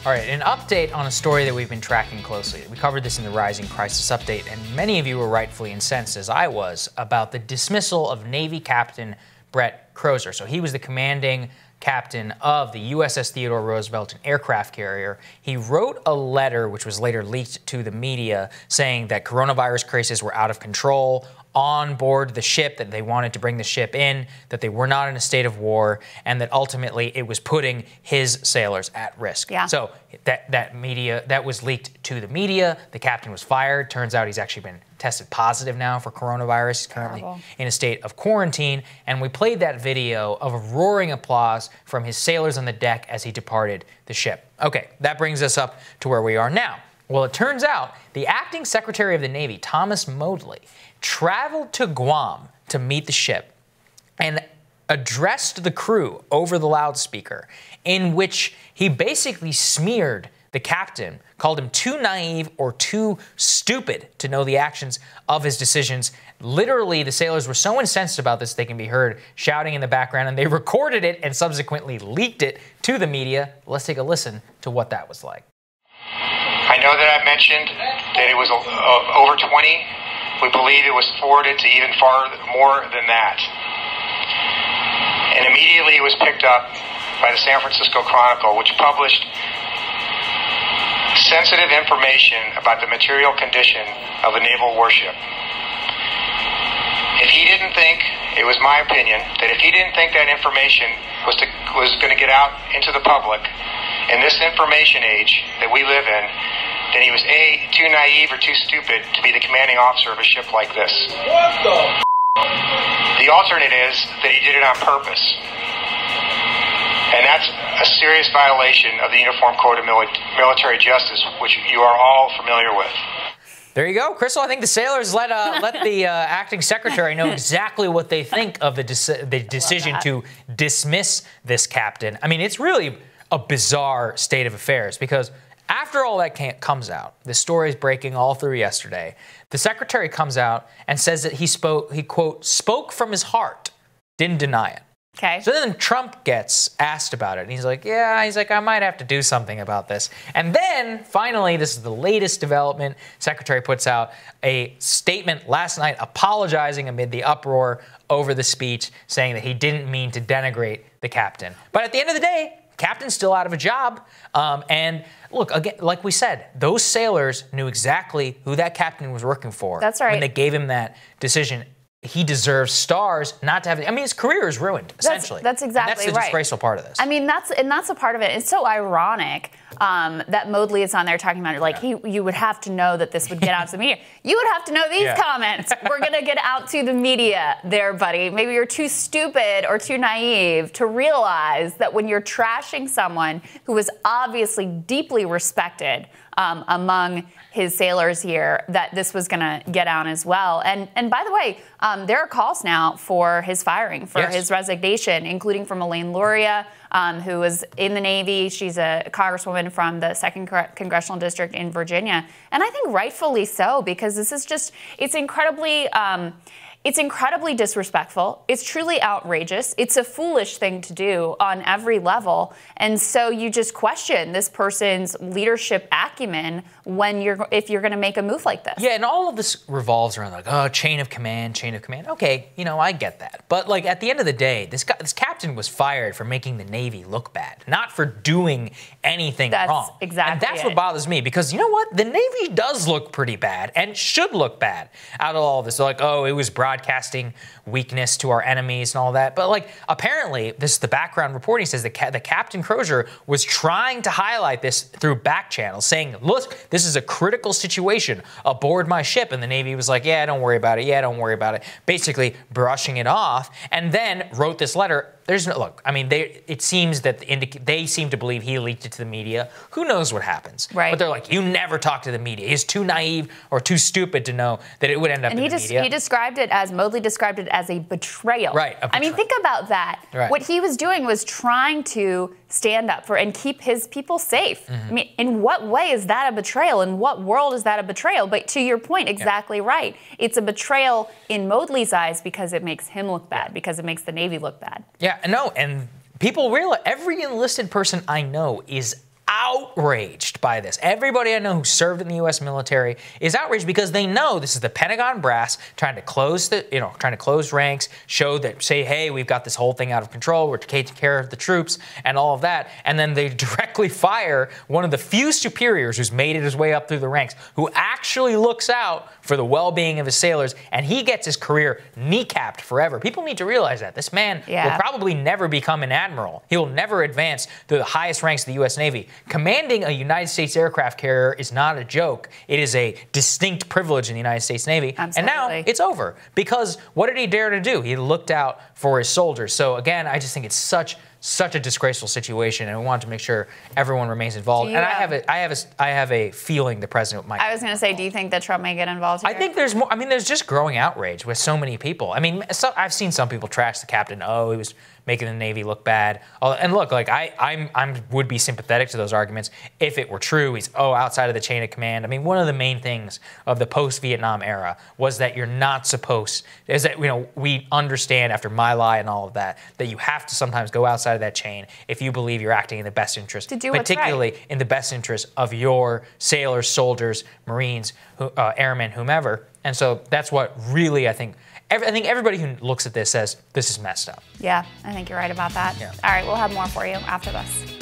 All right, an update on a story that we've been tracking closely. We covered this in the Rising Crisis Update, and many of you were rightfully incensed, as I was, about the dismissal of Navy Captain Brett Crozier. So he was the commanding captain of the USS Theodore Roosevelt, an aircraft carrier. He wrote a letter, which was later leaked to the media, saying that coronavirus cases were out of control on board the ship, that they wanted to bring the ship in, that they were not in a state of war, and that ultimately it was putting his sailors at risk. Yeah. So that was leaked to the media. The captain was fired. Turns out he's actually been tested positive now for coronavirus. He's currently in a state of quarantine. And we played that video of roaring applause from his sailors on the deck as he departed the ship. Okay, that brings us up to where we are now. Well, it turns out the acting Secretary of the Navy, Thomas Modly, traveled to Guam to meet the ship and addressed the crew over the loudspeaker, in which he basically smeared the captain, called him too naive or too stupid to know the actions of his decisions. Literally, the sailors were so incensed about this, they can be heard shouting in the background, and they recorded it and subsequently leaked it to the media. Let's take a listen to what that was like. I know that I mentioned that it was over 20. We believe it was forwarded to even far more than that. And immediately it was picked up by the San Francisco Chronicle, which published sensitive information about the material condition of a naval warship. If he didn't think, it was my opinion, that if he didn't think that information was going to get out into the public in this information age that we live in, then he was A, too naive or too stupid to be the commanding officer of a ship like this. What the? The alternate is that he did it on purpose. And that's a serious violation of the Uniform Code of Military Justice, which you are all familiar with. There you go, Crystal. I think the sailors let the acting secretary know exactly what they think of the decision to dismiss this captain. I mean, it's really a bizarre state of affairs, because after all that comes out, the story is breaking all through yesterday. The secretary comes out and says that he quote, spoke from his heart, didn't deny it. Okay. So then Trump gets asked about it, and he's like, I might have to do something about this. And then, finally, this is the latest development, Secretary puts out a statement last night apologizing amid the uproar over the speech, saying that he didn't mean to denigrate the captain. But at the end of the day, captain's still out of a job. And look, again, like we said, those sailors knew exactly who that captain was working for. That's right. When they gave him that decision. He deserves stars not to have. I mean, his career is ruined, essentially. That's exactly right. That's the disgraceful part of this. I mean, that's a part of it. It's so ironic that Modly is on there talking about it. Like, you would have to know that this would get out to the media. You would have to know these comments. We're going to get out to the media there, buddy. Maybe you're too stupid or too naive to realize that when you're trashing someone who is obviously deeply respected among his sailors here, that this was going to get out as well. And by the way, there are calls now for his firing, for his resignation, including from Elaine Luria, who was in the Navy. She's a congresswoman from the 2nd Congressional District in Virginia. And I think rightfully so, because this is just, it's incredibly disrespectful. It's truly outrageous. It's a foolish thing to do on every level. And so you just question this person's leadership acumen if you're going to make a move like this. Yeah, and all of this revolves around like, oh, chain of command, chain of command. Okay, I get that. But like at the end of the day, this captain was fired for making the Navy look bad, not for doing anything wrong. Exactly. And that's what bothers me, because you know what? The Navy does look pretty bad and should look bad out of all of this. They're like, oh, it was broadcasting weakness to our enemies and all that. But like, apparently, the background reporting says that the Captain Crozier was trying to highlight this through back channels, saying, look, this is a critical situation aboard my ship. And the Navy was like, yeah, don't worry about it. Yeah, don't worry about it. Basically brushing it off, and then wrote this letter. There's no, look, I mean, it seems that they seem to believe he leaked it to the media. Who knows what happens? Right. But they're like, you never talk to the media. He's too naive or too stupid to know that it would end up in the media. He Modly described it as a betrayal. Right. I mean, think about that. Right. What he was doing was trying to stand up for and keep his people safe. I mean, in what way is that a betrayal? In what world is that a betrayal? But to your point, exactly right. It's a betrayal in Modly's eyes because it makes him look bad, because it makes the Navy look bad. Yeah, no, and people realize, every enlisted person I know is outraged outraged by this. Everybody I know who served in the U.S. military is outraged because they know this is the Pentagon brass trying to close ranks, say, hey, we've got this whole thing out of control. We're taking care of the troops and all of that. And then they directly fire one of the few superiors who's made it his way up through the ranks, who actually looks out for the well-being of his sailors, and he gets his career kneecapped forever. People need to realize that. This man will probably never become an admiral. He will never advance to the highest ranks of the U.S. Navy. Commanding a United States aircraft carrier is not a joke. It is a distinct privilege in the United States Navy. Absolutely. And now it's over. Because what did he dare to do? He looked out for his soldiers. So again, I just think it's such a disgraceful situation, and we want to make sure everyone remains involved. And I have a feeling the president might. I was going to say, do you think that Trump may get involved here? I think there's more. I mean, there's just growing outrage with so many people. I mean, I've seen some people trash the captain. Oh, he was making the Navy look bad. And look, like I would be sympathetic to those arguments if it were true. He's outside of the chain of command. I mean, one of the main things of the post-Vietnam era was that you're not supposed. Is that we understand after My Lai and all of that you have to sometimes go outside of that chain if you believe you're acting in the best interest, particularly in the best interest of your sailors, soldiers, Marines, airmen, whomever. And so that's what really I think everybody who looks at this says this is messed up. Yeah, I think you're right about that. Yeah. All right, we'll have more for you after this.